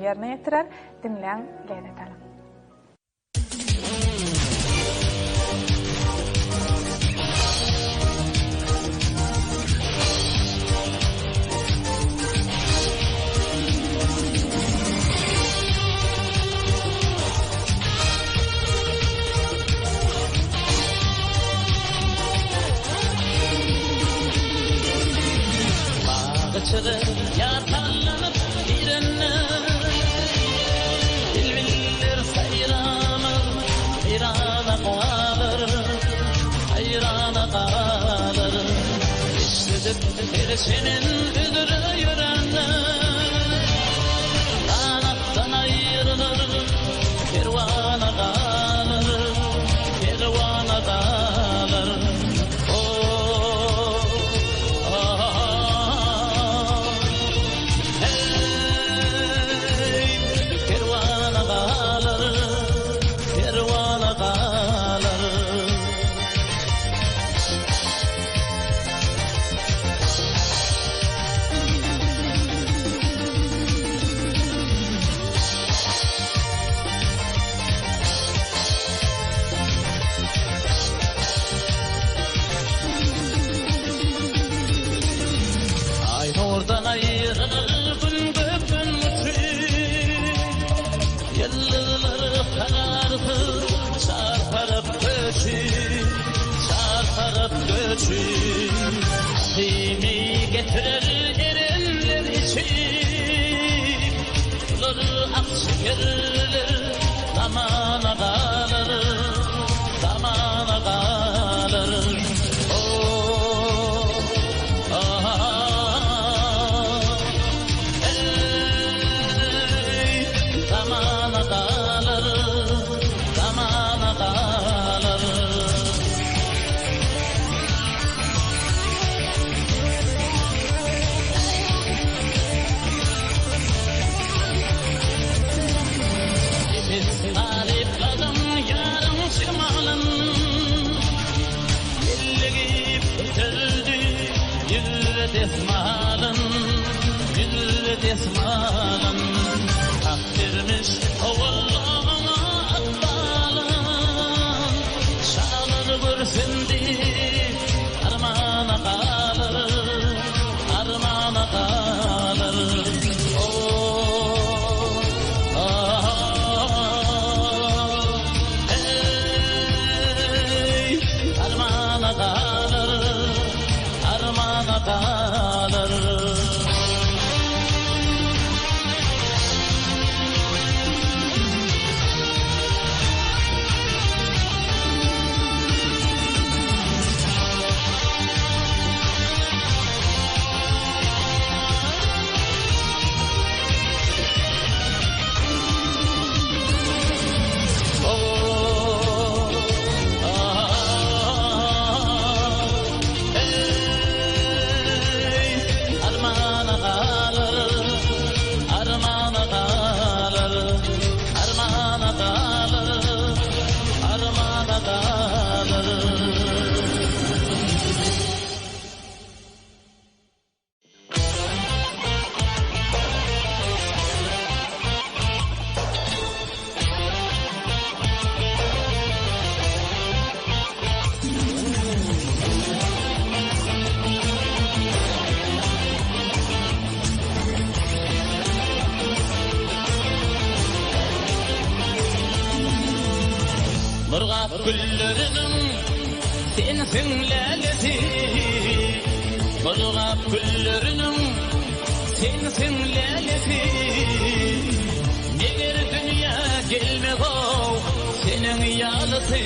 yerine getirer, dinleyen gayretalım. Yatallanıp birine Bilbiller sayranır Hayrana kalır Hayrana kalır İşledik bir senin üdürü yüreğine Kanattan ayrılır Kervana kalır Kervana kalır Oradan ayrılır gün gökün muçi Yılları karardı çarparıp göçü Çarparıp göçü Simi getirir erinler içi Suları akşekerler zamana kalır Zamana kalır Desmanın, gül desmanın Takdirmiş oğulluğuna atbalın Şalır gürsündü armana kalır Armana kalır Hey, armana kalır Armana kalır Mırgap güllerinin sensin lelesi Mırgap güllerinin sensin lelesi Neler dünya gelmez o senin yalısı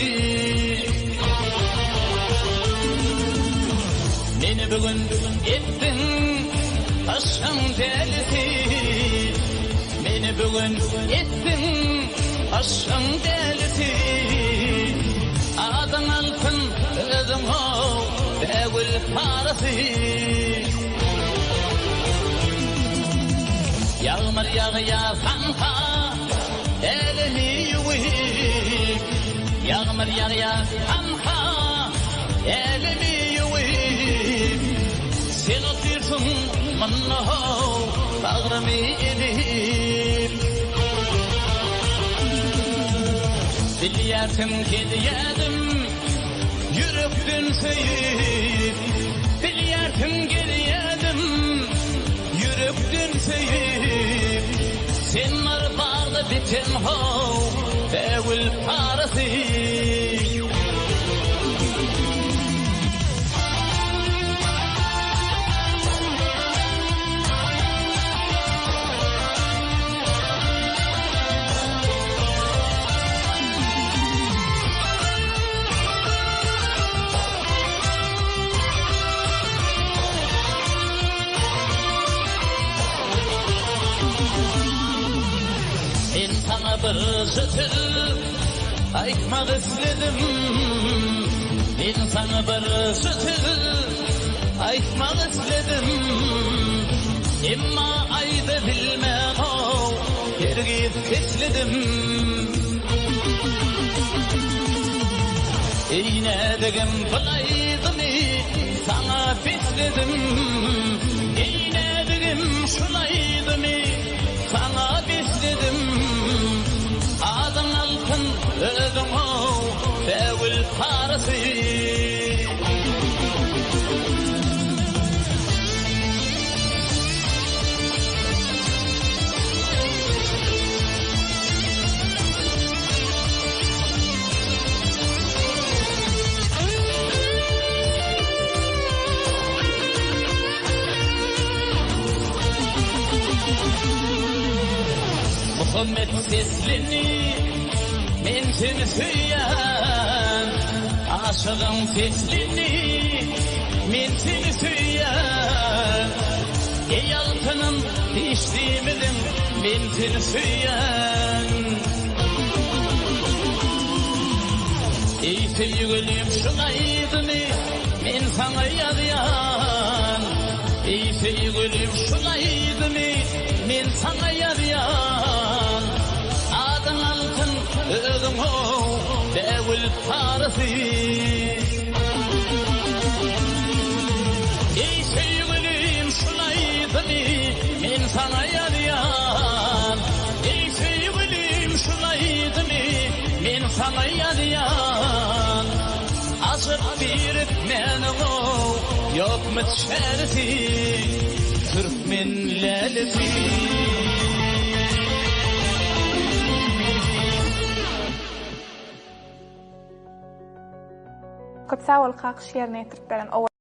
Beni bugün ettin aşkın delisi Beni bugün ettin aşkın delisi Adın altın özün o devil parası Yağmur yağarsanha elini yuvip Yağmur yağarsanha elini yuvip Sen otursun manna bağrımı edip Biliyatım geliyedim yürekten seyip. Biliyatım geliyedim yürekten seyip. Sen arbarda biten hov Bevil parası. Sana bir sütül aytmak istedim. Ben sana bir sütül aytmak istedim. Emma ayda bilmem o yergip keçledim. Eyne degim bulaydım sana besledim. Eyne degim şulaydım sana besledim. Adın altın ödüm o Bevil parası. Muhammed seslini men seni süyen. Aşığım seslini men seni süyen. Ey altınım içtiğimizin men seni süyen. Ey sevgilim şunaydın men sana yarayan. Ey sevgilim şunaydın men sana yarayan. Adın altın ödüm o Bevil parası. Ey sevgilim şunaydın men sana yarayan. Ey sevgilim şunaydın men sana yarayan. Aşık bir etmenim o yok mu çaresi Türkmen lelesi. Köp sağ ol, kalkış yerine Türklerin